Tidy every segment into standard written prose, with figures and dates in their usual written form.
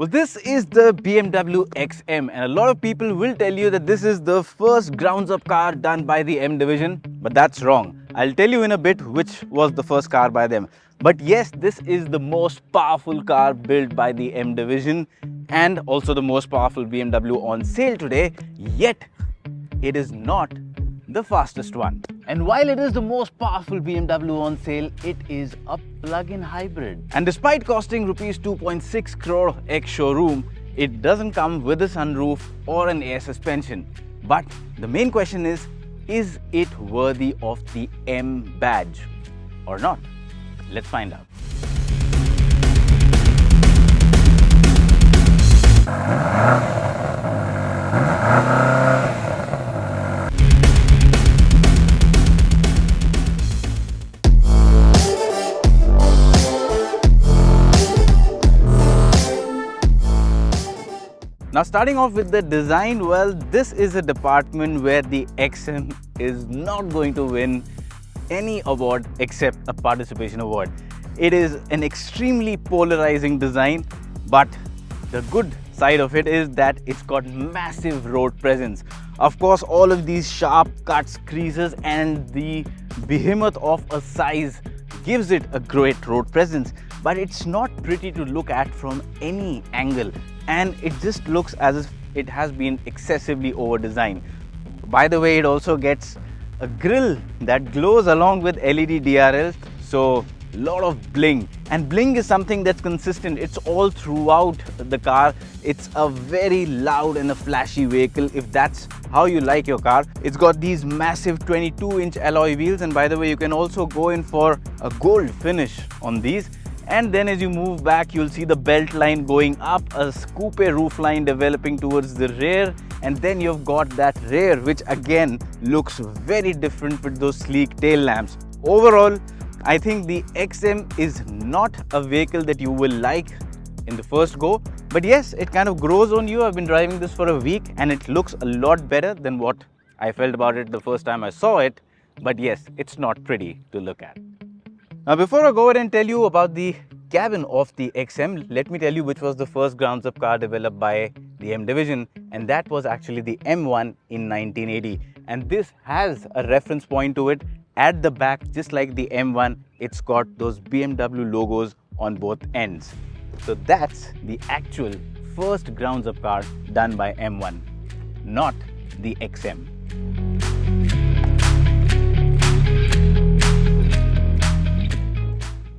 Well, this is the BMW XM, and a lot of people will tell you that this is the first grounds-up car done by the M division, but that's wrong. I'll tell you in a bit which was the first car by them. But yes, this is the most powerful car built by the M division and also the most powerful BMW on sale today, yet it is not the fastest one. And while it is the most powerful BMW on sale, it is a plug-in hybrid. And despite costing rupees 2.6 crore ex-showroom, it doesn't come with a sunroof or an air suspension. But the main question is it worthy of the M badge or not? Let's find out. Now, starting off with the design, well, this is a department where the XM is not going to win any award except a participation award. It is an extremely polarizing design, but the good side of it is that it's got massive road presence. Of course, all of these sharp cuts, creases, and the behemoth of a size gives it a great road presence, but it's not pretty to look at from any angle. And it just looks as if it has been excessively over-designed. By the way, it also gets a grille that glows along with LED DRLs, so a lot of bling. And bling is something that's consistent. It's all throughout the car. It's a very loud and a flashy vehicle if that's how you like your car. It's got these massive 22-inch alloy wheels, and by the way, you can also go in for a gold finish on these. And then as you move back, you'll see the belt line going up, a coupe roof line developing towards the rear, and then you've got that rear, which again looks very different with those sleek tail lamps. Overall, I think the XM is not a vehicle that you will like in the first go, but yes, it kind of grows on you. I've been driving this for a week and it looks a lot better than what I felt about it the first time I saw it, but yes, it's not pretty to look at. Now, before I go ahead and tell you about the cabin of the XM, let me tell you which was the first grounds-up car developed by the M division, and that was actually the M1 in 1980. And this has a reference point to it at the back, just like the M1. It's got those BMW logos on both ends. So that's the actual first grounds-up car done by M1, not the XM.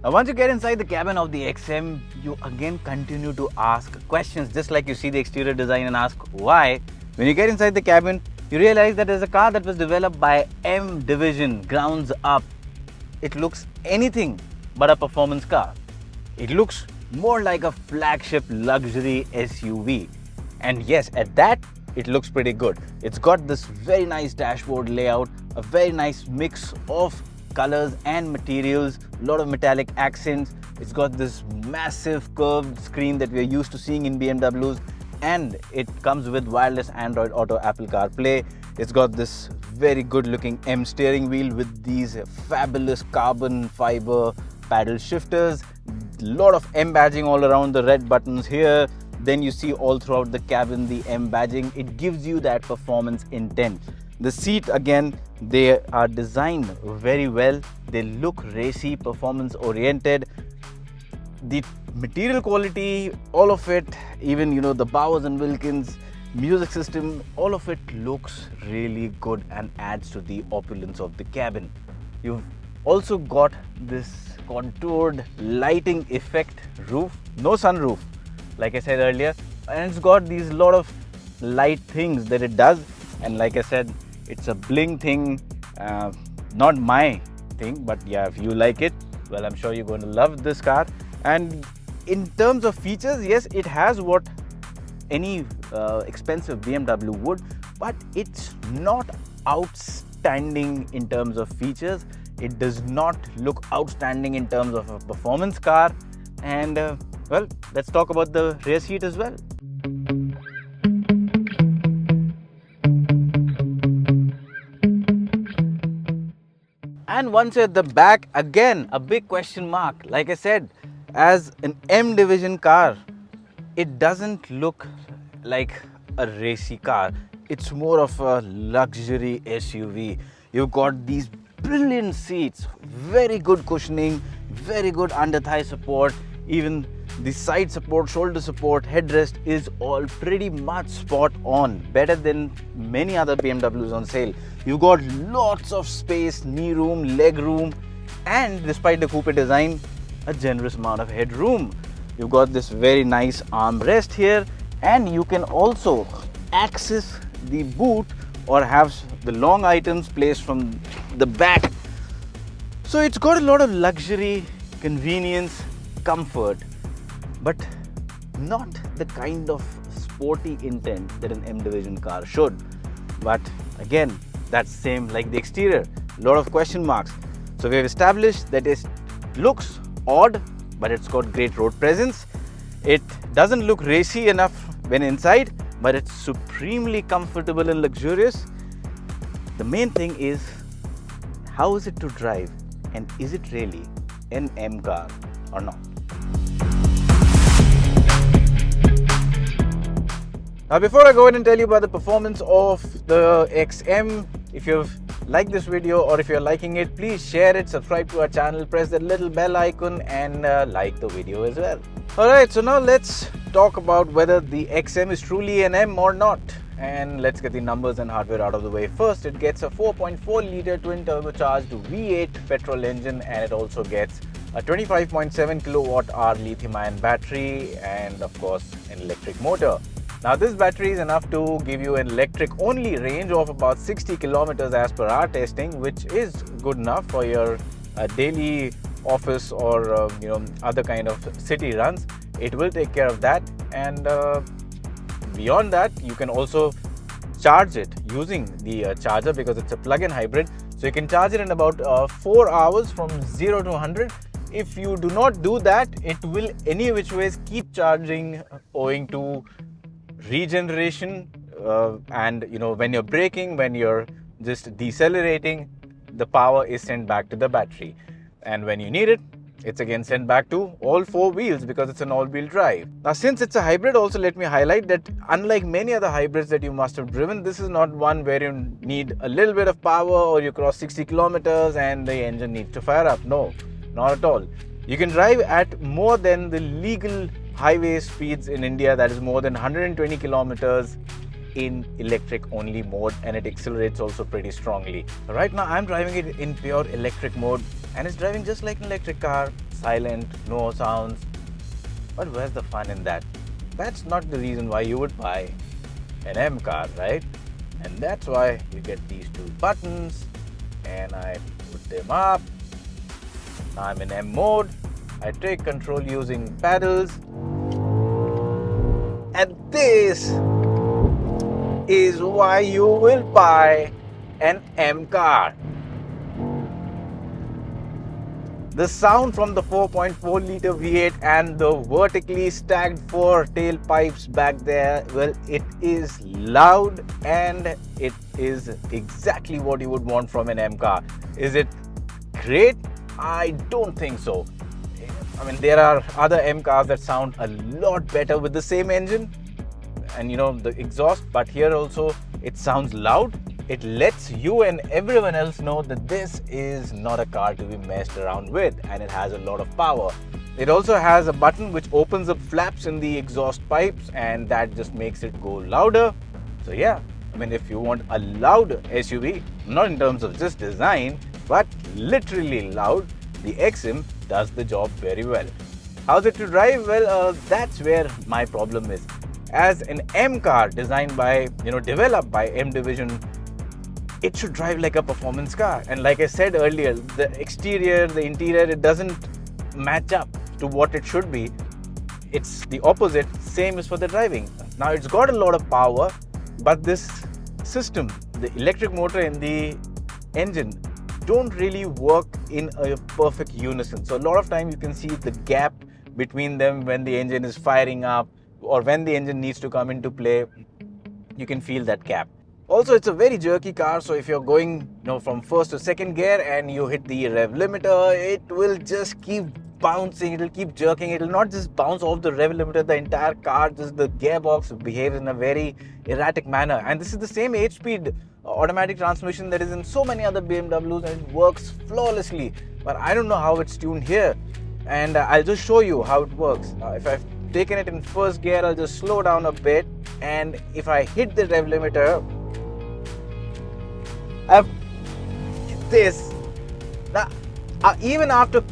Now, once you get inside the cabin of the XM, you again continue to ask questions, just like you see the exterior design and ask why. When you get inside the cabin, you realize that there's a car that was developed by M division, grounds up. It looks anything but a performance car. It looks more like a flagship luxury SUV. And yes, at that, it looks pretty good. It's got this very nice dashboard layout, a very nice mix of colors and materials, a lot of metallic accents. It's got this massive curved screen that we're used to seeing in BMWs, and it comes with wireless Android Auto, Apple CarPlay. It's got this very good looking M steering wheel with these fabulous carbon fiber paddle shifters, a lot of M badging all around the red buttons here. Then you see all throughout the cabin the M badging. It gives you that performance intent. The seat, again, they are designed very well. They look racy, performance oriented. The material quality, all of it, even the Bowers and Wilkins music system, all of it looks really good and adds to the opulence of the cabin. You've also got this contoured lighting effect roof, no sunroof, like I said earlier, and it's got these lot of light things that it does. And like I said, it's a bling thing, not my thing, but yeah, if you like it, well, I'm sure you're going to love this car. And in terms of features, yes, it has what any expensive BMW would, but it's not outstanding in terms of features. It does not look outstanding in terms of a performance car. And well, let's talk about the rear seat as well. And once at the back, again, a big question mark. Like I said, as an M division car, it doesn't look like a racy car. It's more of a luxury SUV. You've got these brilliant seats, very good cushioning, very good under thigh support, even the side support, shoulder support, headrest is all pretty much spot on, better than many other BMWs on sale. You've got lots of space, knee room, leg room, and despite the coupe design, a generous amount of headroom. You've got this very nice armrest here, and you can also access the boot or have the long items placed from the back. So it's got a lot of luxury, convenience, comfort, but not the kind of sporty intent that an M division car should. But again, that's same like the exterior, a lot of question marks. So we have established that it looks odd, but it's got great road presence. It doesn't look racy enough when inside, but it's supremely comfortable and luxurious. The main thing is, how is it to drive, and is it really an M car or not? Now before I go ahead and tell you about the performance of the XM, if you've liked this video or if you're liking it, please share it, subscribe to our channel, press that little bell icon and like the video as well. Alright, so now let's talk about whether the XM is truly an M or not. And let's get the numbers and hardware out of the way. First, it gets a 4.4 litre twin turbocharged V8 petrol engine, and it also gets a 25.7 kilowatt hour lithium ion battery and of course an electric motor. Now this battery is enough to give you an electric only range of about 60 kilometers as per our testing, which is good enough for your daily office or other kind of city runs. It will take care of that, and beyond that you can also charge it using the charger because it's a plug-in hybrid. So you can charge it in about 4 hours from 0 to 100. If you do not do that, it will any which ways keep charging owing to regeneration and when you're braking, when you're just decelerating, the power is sent back to the battery, and when you need it, it's again sent back to all four wheels because it's an all-wheel drive. Now since it's a hybrid, also let me highlight that unlike many other hybrids that you must have driven, this is not one where you need a little bit of power or you cross 60 kilometers and the engine needs to fire up. No, not at all. You can drive at more than the legal highway speeds in India, that is more than 120 kilometers in electric only mode, and it accelerates also pretty strongly. Right now I'm driving it in pure electric mode and it's driving just like an electric car, silent, no sounds. But where's the fun in that? That's not the reason why you would buy an M car, right? And that's why you get these two buttons, and I put them up. Now I'm in M mode. I take control using paddles, and this is why you will buy an M car. The sound from the 4.4 litre V8 and the vertically stacked four tailpipes back there, well, it is loud and it is exactly what you would want from an M car. Is it great? I don't think so. I mean, there are other M cars that sound a lot better with the same engine and the exhaust, but here also it sounds loud. It lets you and everyone else know that this is not a car to be messed around with, and it has a lot of power. It also has a button which opens up flaps in the exhaust pipes, and that just makes it go louder. So yeah, I mean, if you want a loud SUV, not in terms of just design, but literally loud, the XM does the job very well. How's it to drive? Well, that's where my problem is. As an M car designed by, developed by M division, it should drive like a performance car. And like I said earlier, the exterior, the interior, it doesn't match up to what it should be. It's the opposite. Same is for the driving. Now it's got a lot of power, but this system, the electric motor and the engine, don't really work in a perfect unison. So a lot of time you can see the gap between them when the engine is firing up or when the engine needs to come into play. You can feel that gap. Also, it's a very jerky car, so if you're going from first to second gear and you hit the rev limiter, it will just keep bouncing, it'll keep jerking, it'll not just bounce off the rev limiter, the entire car, just the gearbox behaves in a very erratic manner. And this is the same 8-speed automatic transmission that is in so many other BMWs, and it works flawlessly. But I don't know how it's tuned here, and I'll just show you how it works. If I've taken it in first gear, I'll just slow down a bit, and if I hit the rev limiter, I've hit this. Now, even after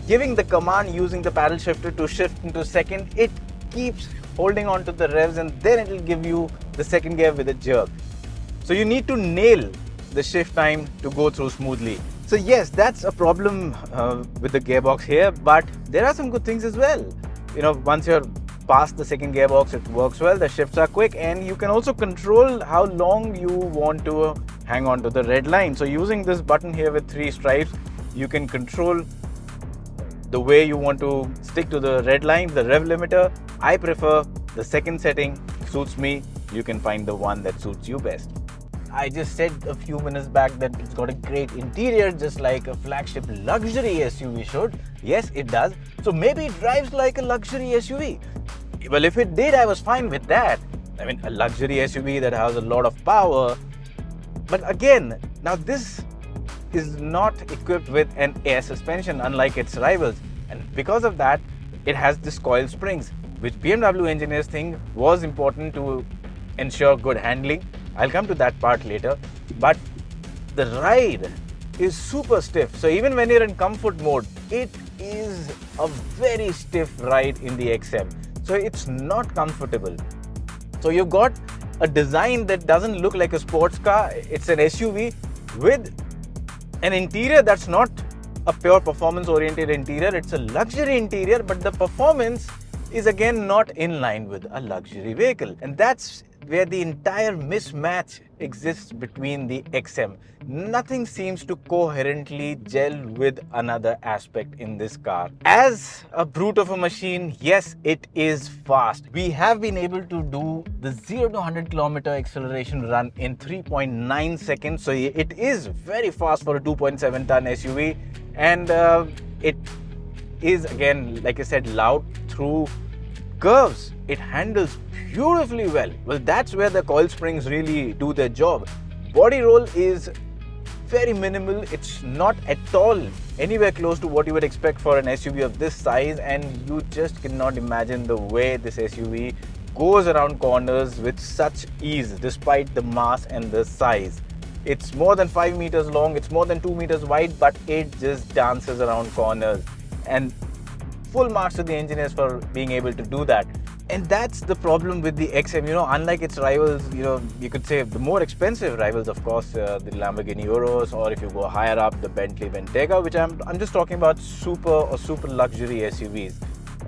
giving the command using the paddle shifter to shift into second, it keeps holding on to the revs, and then it will give you the second gear with a jerk. So you need to nail the shift time to go through smoothly. So yes, that's a problem with the gearbox here, but there are some good things as well. Once you're past the second gearbox, it works well, the shifts are quick, and you can also control how long you want to hang on to the red line. So using this button here with 3 stripes, you can control the way you want to stick to the red line, the rev limiter. I prefer the second setting, suits me. You can find the one that suits you best. I just said a few minutes back that it's got a great interior, just like a flagship luxury SUV should. Yes, it does. So maybe it drives like a luxury SUV. Well, if it did, I was fine with that. I mean, a luxury SUV that has a lot of power. But again, now this is not equipped with an air suspension, unlike its rivals. And because of that, it has this coil springs, which BMW engineers think was important to ensure good handling. I'll come to that part later. But the ride is super stiff. So even when you're in comfort mode, it is a very stiff ride in the XM. So it's not comfortable. So you've got a design that doesn't look like a sports car. It's an SUV with an interior that's not a pure performance oriented interior. It's a luxury interior, but the performance is again not in line with a luxury vehicle. And that's where the entire mismatch exists between the XM. Nothing seems to coherently gel with another aspect in this car. As a brute of a machine, yes, it is fast. We have been able to do the 0 to 100 kilometer acceleration run in 3.9 seconds. So it is very fast for a 2.7 ton SUV. And it is, again, like I said, loud through curves. It handles beautifully well. Well, that's where the coil springs really do their job. Body roll is very minimal. It's not at all anywhere close to what you would expect for an SUV of this size, and you just cannot imagine the way this SUV goes around corners with such ease despite the mass and the size. It's more than 5 meters long, it's more than 2 meters wide, but it just dances around corners. And full marks to the engineers for being able to do that. And that's the problem with the XM. Unlike its rivals, you could say the more expensive rivals, of course, the Lamborghini Urus, or if you go higher up, the Bentley Bentayga, which I'm just talking about super or super luxury SUVs,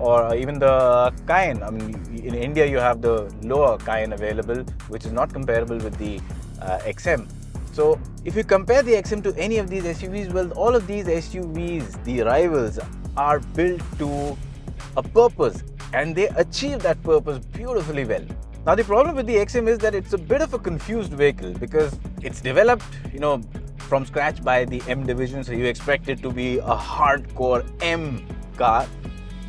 or even the Cayenne. I mean, in India you have the lower Cayenne available, which is not comparable with the XM. So if you compare the XM to any of these SUVs, well, all of these SUVs, the rivals, are built to a purpose, and they achieve that purpose beautifully well. Now the problem with the XM is that it's a bit of a confused vehicle because it's developed, from scratch by the M division, so you expect it to be a hardcore M car,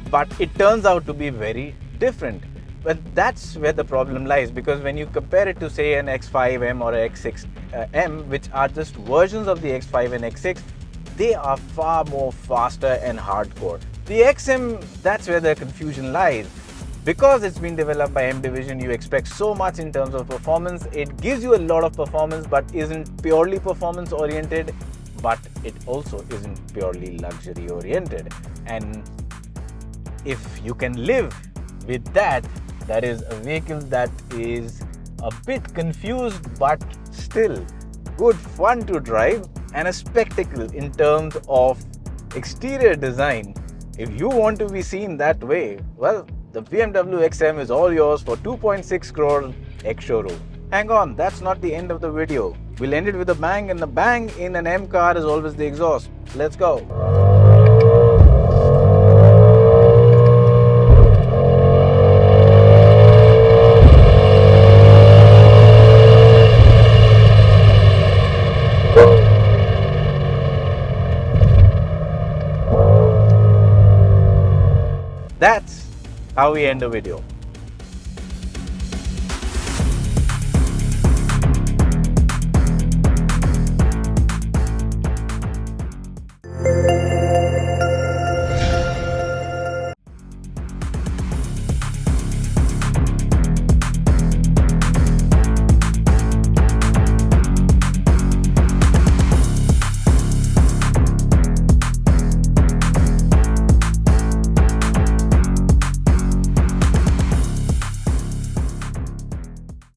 but it turns out to be very different. But that's where the problem lies, because when you compare it to, say, an X5M or an X6M, which are just versions of the X5 and X6, they are far more faster and hardcore. The XM, that's where the confusion lies. Because it's been developed by M division, you expect so much in terms of performance. It gives you a lot of performance, but isn't purely performance oriented, but it also isn't purely luxury oriented. And if you can live with that, that is a vehicle that is a bit confused, but still good fun to drive and a spectacle in terms of exterior design. If you want to be seen that way, well, the BMW XM is all yours for 2.6 crore ex-showroom. Hang on, that's not the end of the video. We'll end it with a bang, and the bang in an M car is always the exhaust. Let's go. how we end the video.